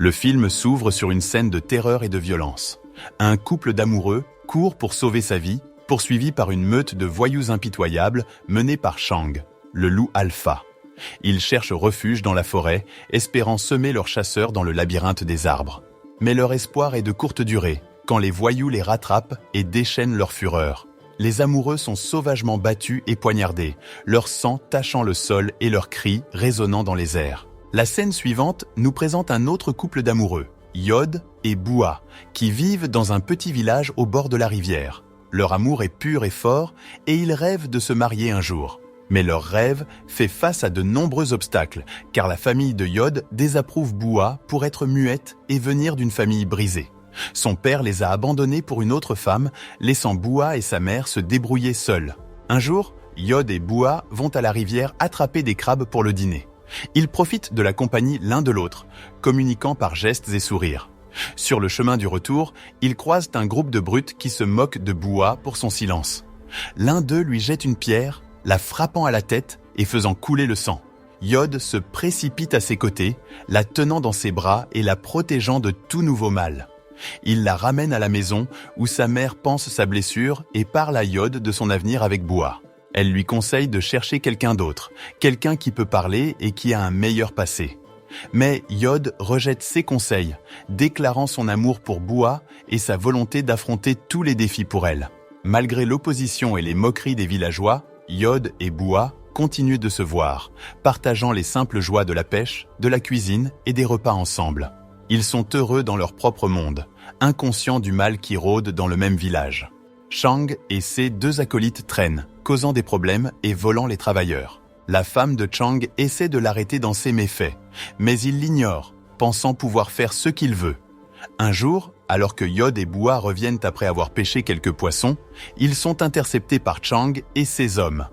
Le film s'ouvre sur une scène de terreur et de violence. Un couple d'amoureux court pour sauver sa vie, poursuivi par une meute de voyous impitoyables menée par Chang, le loup alpha. Ils cherchent refuge dans la forêt, espérant semer leurs chasseurs dans le labyrinthe des arbres. Mais leur espoir est de courte durée, quand les voyous les rattrapent et déchaînent leur fureur. Les amoureux sont sauvagement battus et poignardés, leur sang tachant le sol et leurs cris résonnant dans les airs. La scène suivante nous présente un autre couple d'amoureux, Yod et Bua, qui vivent dans un petit village au bord de la rivière. Leur amour est pur et fort et ils rêvent de se marier un jour. Mais leur rêve fait face à de nombreux obstacles, car la famille de Yod désapprouve Bua pour être muette et venir d'une famille brisée. Son père les a abandonnés pour une autre femme, laissant Bua et sa mère se débrouiller seuls. Un jour, Yod et Bua vont à la rivière attraper des crabes pour le dîner. Ils profitent de la compagnie l'un de l'autre, communiquant par gestes et sourires. Sur le chemin du retour, ils croisent un groupe de brutes qui se moquent de Bua pour son silence. L'un d'eux lui jette une pierre, la frappant à la tête et faisant couler le sang. Yod se précipite à ses côtés, la tenant dans ses bras et la protégeant de tout nouveau mal. Il la ramène à la maison où sa mère pense sa blessure et parle à Yod de son avenir avec Bua. Elle lui conseille de chercher quelqu'un d'autre, quelqu'un qui peut parler et qui a un meilleur passé. Mais Yod rejette ses conseils, déclarant son amour pour Bua et sa volonté d'affronter tous les défis pour elle. Malgré l'opposition et les moqueries des villageois, Yod et Bua continuent de se voir, partageant les simples joies de la pêche, de la cuisine et des repas ensemble. Ils sont heureux dans leur propre monde, inconscients du mal qui rôde dans le même village. Chang et ses deux acolytes traînent, causant des problèmes et volant les travailleurs. La femme de Chang essaie de l'arrêter dans ses méfaits, mais il l'ignore, pensant pouvoir faire ce qu'il veut. Un jour, alors que Yod et Bua reviennent après avoir pêché quelques poissons, ils sont interceptés par Chang et ses hommes.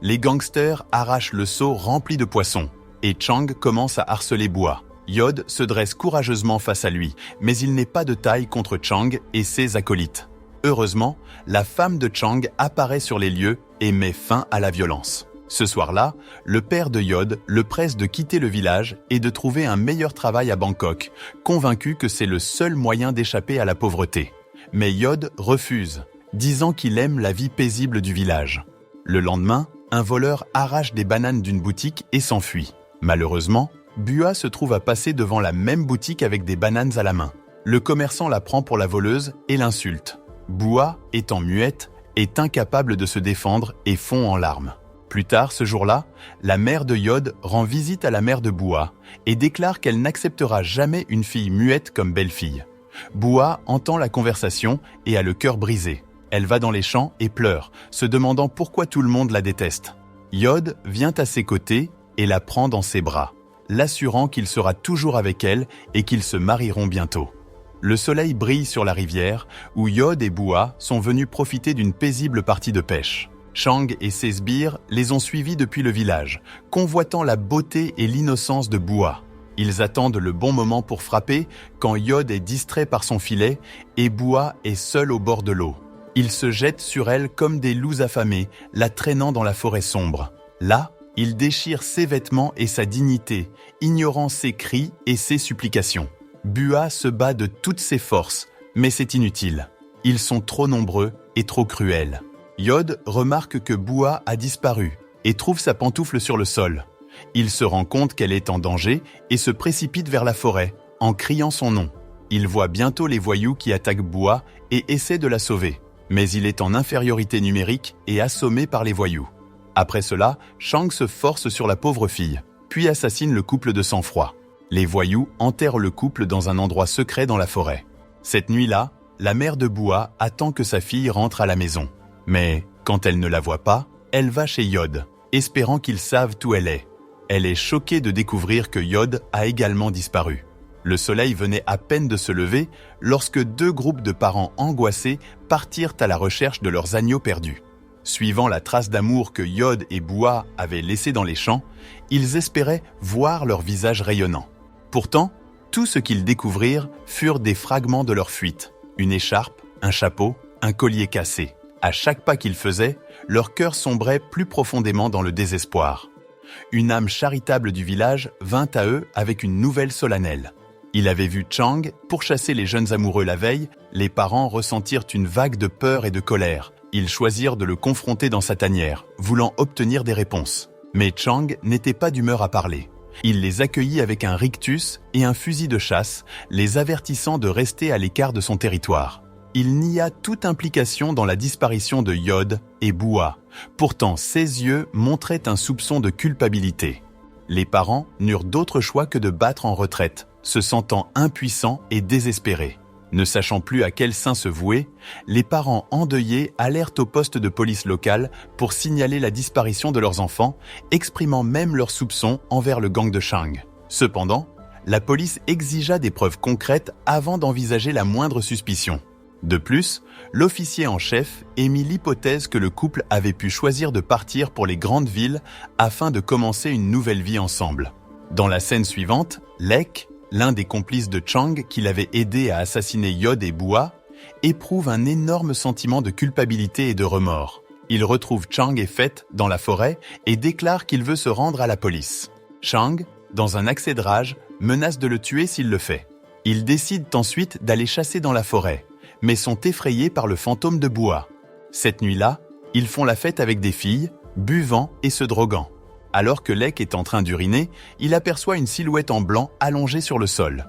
Les gangsters arrachent le seau rempli de poissons, et Chang commence à harceler Bua. Yod se dresse courageusement face à lui, mais il n'est pas de taille contre Chang et ses acolytes. Heureusement, la femme de Chang apparaît sur les lieux et met fin à la violence. Ce soir-là, le père de Yod le presse de quitter le village et de trouver un meilleur travail à Bangkok, convaincu que c'est le seul moyen d'échapper à la pauvreté. Mais Yod refuse, disant qu'il aime la vie paisible du village. Le lendemain, un voleur arrache des bananes d'une boutique et s'enfuit. Malheureusement, Bua se trouve à passer devant la même boutique avec des bananes à la main. Le commerçant la prend pour la voleuse et l'insulte. Bua, étant muette, est incapable de se défendre et fond en larmes. Plus tard, ce jour-là, la mère de Yod rend visite à la mère de Bua et déclare qu'elle n'acceptera jamais une fille muette comme belle-fille. Bua entend la conversation et a le cœur brisé. Elle va dans les champs et pleure, se demandant pourquoi tout le monde la déteste. Yod vient à ses côtés et la prend dans ses bras, l'assurant qu'il sera toujours avec elle et qu'ils se marieront bientôt. Le soleil brille sur la rivière où Yod et Bua sont venus profiter d'une paisible partie de pêche. Chang et ses sbires les ont suivis depuis le village, convoitant la beauté et l'innocence de Bua. Ils attendent le bon moment pour frapper quand Yod est distrait par son filet et Bua est seul au bord de l'eau. Ils se jettent sur elle comme des loups affamés, la traînant dans la forêt sombre. Là, ils déchirent ses vêtements et sa dignité, ignorant ses cris et ses supplications. Bua se bat de toutes ses forces, mais c'est inutile. Ils sont trop nombreux et trop cruels. Yod remarque que Bua a disparu et trouve sa pantoufle sur le sol. Il se rend compte qu'elle est en danger et se précipite vers la forêt, en criant son nom. Il voit bientôt les voyous qui attaquent Bua et essaie de la sauver. Mais il est en infériorité numérique et assommé par les voyous. Après cela, Chang se force sur la pauvre fille, puis assassine le couple de sang-froid. Les voyous enterrent le couple dans un endroit secret dans la forêt. Cette nuit-là, la mère de Bua attend que sa fille rentre à la maison. Mais quand elle ne la voit pas, elle va chez Yod, espérant qu'ils savent où elle est. Elle est choquée de découvrir que Yod a également disparu. Le soleil venait à peine de se lever lorsque deux groupes de parents angoissés partirent à la recherche de leurs agneaux perdus. Suivant la trace d'amour que Yod et Bua avaient laissée dans les champs, ils espéraient voir leur visage rayonnant. Pourtant, tout ce qu'ils découvrirent furent des fragments de leur fuite. Une écharpe, un chapeau, un collier cassé. À chaque pas qu'ils faisaient, leur cœur sombrait plus profondément dans le désespoir. Une âme charitable du village vint à eux avec une nouvelle solennelle. Il avait vu Chang pourchasser les jeunes amoureux la veille. Les parents ressentirent une vague de peur et de colère. Ils choisirent de le confronter dans sa tanière, voulant obtenir des réponses. Mais Chang n'était pas d'humeur à parler. Il les accueillit avec un rictus et un fusil de chasse, les avertissant de rester à l'écart de son territoire. Il nia toute implication dans la disparition de Yod et Bua. Pourtant, ses yeux montraient un soupçon de culpabilité. Les parents n'eurent d'autre choix que de battre en retraite, se sentant impuissants et désespérés. Ne sachant plus à quel saint se vouer, les parents endeuillés allèrent au poste de police local pour signaler la disparition de leurs enfants, exprimant même leurs soupçons envers le gang de Chang. Cependant, la police exigea des preuves concrètes avant d'envisager la moindre suspicion. De plus, l'officier en chef émit l'hypothèse que le couple avait pu choisir de partir pour les grandes villes afin de commencer une nouvelle vie ensemble. Dans la scène suivante, Lek, l'un des complices de Chang qui l'avait aidé à assassiner Yod et Bua, éprouve un énorme sentiment de culpabilité et de remords. Il retrouve Chang et Phet dans la forêt et déclare qu'il veut se rendre à la police. Chang, dans un accès de rage, menace de le tuer s'il le fait. Ils décident ensuite d'aller chasser dans la forêt, mais sont effrayés par le fantôme de Bua. Cette nuit-là, ils font la fête avec des filles, buvant et se droguant. Alors que Lek est en train d'uriner, il aperçoit une silhouette en blanc allongée sur le sol.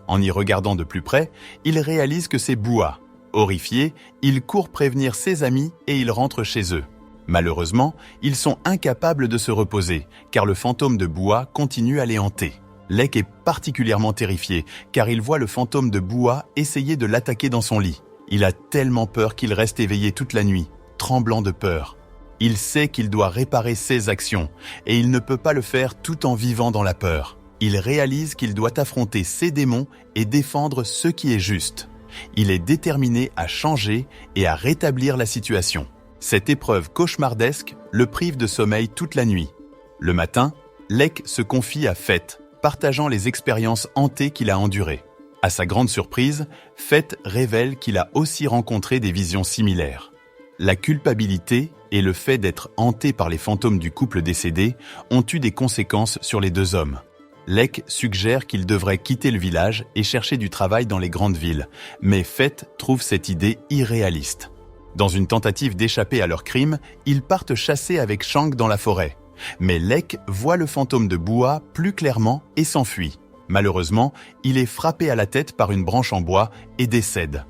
En y regardant de plus près, il réalise que c'est Bua. Horrifié, il court prévenir ses amis et il rentre chez eux. Malheureusement, ils sont incapables de se reposer, car le fantôme de Bua continue à les hanter. Lek est particulièrement terrifié, car il voit le fantôme de Bua essayer de l'attaquer dans son lit. Il a tellement peur qu'il reste éveillé toute la nuit, tremblant de peur. Il sait qu'il doit réparer ses actions, et il ne peut pas le faire tout en vivant dans la peur. Il réalise qu'il doit affronter ses démons et défendre ce qui est juste. Il est déterminé à changer et à rétablir la situation. Cette épreuve cauchemardesque le prive de sommeil toute la nuit. Le matin, Lek se confie à Phet, partageant les expériences hantées qu'il a endurées. À sa grande surprise, Phet révèle qu'il a aussi rencontré des visions similaires. La culpabilité et le fait d'être hanté par les fantômes du couple décédé ont eu des conséquences sur les deux hommes. Lek suggère qu'ils devraient quitter le village et chercher du travail dans les grandes villes, mais Phet trouve cette idée irréaliste. Dans une tentative d'échapper à leur crime, ils partent chasser avec Chang dans la forêt. Mais Lek voit le fantôme de Bua plus clairement et s'enfuit. Malheureusement, il est frappé à la tête par une branche en bois et décède.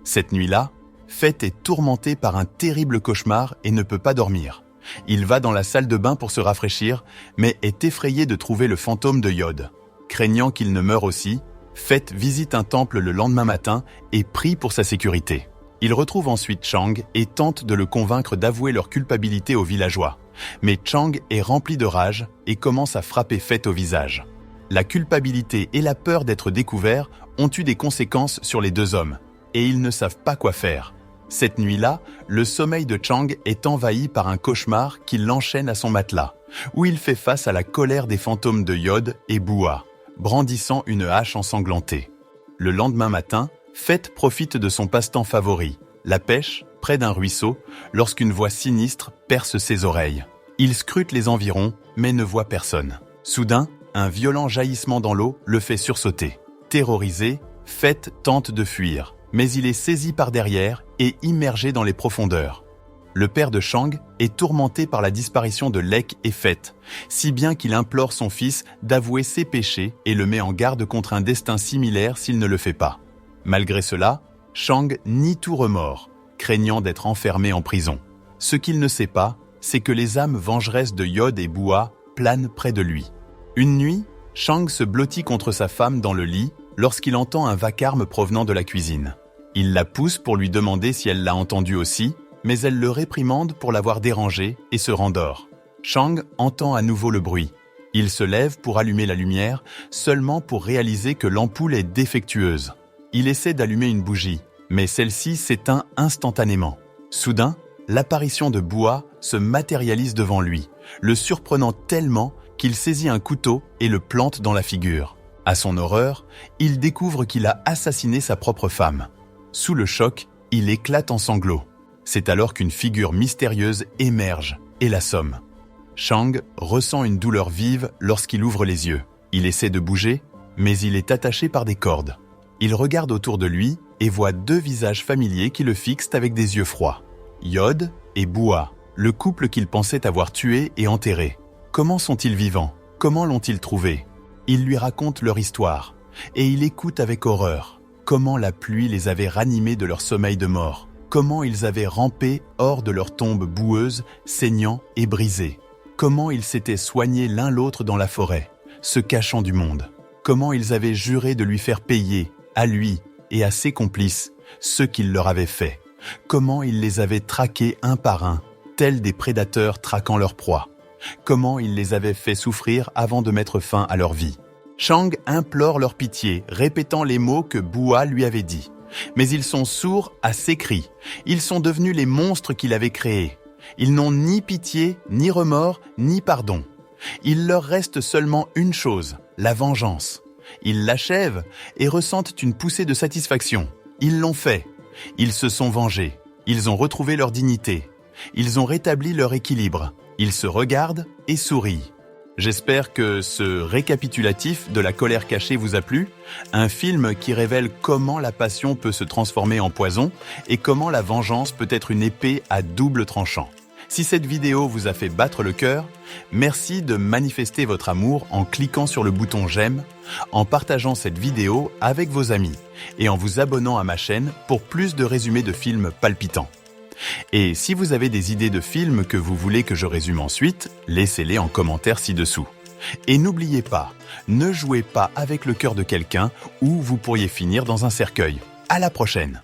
Cette nuit-là, Phet est tourmenté par un terrible cauchemar et ne peut pas dormir. Il va dans la salle de bain pour se rafraîchir, mais est effrayé de trouver le fantôme de Yod. Craignant qu'il ne meure aussi, Phet visite un temple le lendemain matin et prie pour sa sécurité. Il retrouve ensuite Chang et tente de le convaincre d'avouer leur culpabilité aux villageois. Mais Chang est rempli de rage et commence à frapper Phet au visage. La culpabilité et la peur d'être découverts ont eu des conséquences sur les deux hommes, et ils ne savent pas quoi faire. Cette nuit-là, le sommeil de Chang est envahi par un cauchemar qui l'enchaîne à son matelas, où il fait face à la colère des fantômes de Yod et Bua, brandissant une hache ensanglantée. Le lendemain matin, Phet profite de son passe-temps favori, la pêche, près d'un ruisseau, lorsqu'une voix sinistre perce ses oreilles. Il scrute les environs, mais ne voit personne. Soudain, un violent jaillissement dans l'eau le fait sursauter. Terrorisé, Phet tente de fuir, mais il est saisi par derrière et immergé dans les profondeurs. Le père de Chang est tourmenté par la disparition de Lek et Phet, si bien qu'il implore son fils d'avouer ses péchés et le met en garde contre un destin similaire s'il ne le fait pas. Malgré cela, Chang nie tout remords, craignant d'être enfermé en prison. Ce qu'il ne sait pas, c'est que les âmes vengeresses de Yod et Bua planent près de lui. Une nuit, Chang se blottit contre sa femme dans le lit lorsqu'il entend un vacarme provenant de la cuisine. Il la pousse pour lui demander si elle l'a entendu aussi, mais elle le réprimande pour l'avoir dérangé et se rendort. Chang entend à nouveau le bruit. Il se lève pour allumer la lumière, seulement pour réaliser que l'ampoule est défectueuse. Il essaie d'allumer une bougie, mais celle-ci s'éteint instantanément. Soudain, l'apparition de Bua se matérialise devant lui, le surprenant tellement qu'il saisit un couteau et le plante dans la figure. À son horreur, il découvre qu'il a assassiné sa propre femme. Sous le choc, il éclate en sanglots. C'est alors qu'une figure mystérieuse émerge et l'assomme. Chang ressent une douleur vive lorsqu'il ouvre les yeux. Il essaie de bouger, mais il est attaché par des cordes. Il regarde autour de lui et voit 2 visages familiers qui le fixent avec des yeux froids. Yod et Bua, le couple qu'il pensait avoir tué et enterré. Comment sont-ils vivants? Comment l'ont-ils trouvé? Il lui raconte leur histoire, et il écoute avec horreur comment la pluie les avait ranimés de leur sommeil de mort, comment ils avaient rampé hors de leur tombe boueuse, saignant et brisés, comment ils s'étaient soignés l'un l'autre dans la forêt, se cachant du monde, comment ils avaient juré de lui faire payer, à lui et à ses complices, ce qu'il leur avait fait, comment ils les avaient traqués un par un, tels des prédateurs traquant leur proie, comment ils les avaient fait souffrir avant de mettre fin à leur vie. Chang implore leur pitié, répétant les mots que Bua lui avait dit. Mais ils sont sourds à ses cris. Ils sont devenus les monstres qu'il avait créés. Ils n'ont ni pitié, ni remords, ni pardon. Il leur reste seulement une chose, la vengeance. Ils l'achèvent et ressentent une poussée de satisfaction. Ils l'ont fait. Ils se sont vengés. Ils ont retrouvé leur dignité. Ils ont rétabli leur équilibre. Ils se regardent et sourient. J'espère que ce récapitulatif de la colère cachée vous a plu, un film qui révèle comment la passion peut se transformer en poison et comment la vengeance peut être une épée à double tranchant. Si cette vidéo vous a fait battre le cœur, merci de manifester votre amour en cliquant sur le bouton j'aime, en partageant cette vidéo avec vos amis et en vous abonnant à ma chaîne pour plus de résumés de films palpitants. Et si vous avez des idées de films que vous voulez que je résume ensuite, laissez-les en commentaire ci-dessous. Et n'oubliez pas, ne jouez pas avec le cœur de quelqu'un ou vous pourriez finir dans un cercueil. À la prochaine!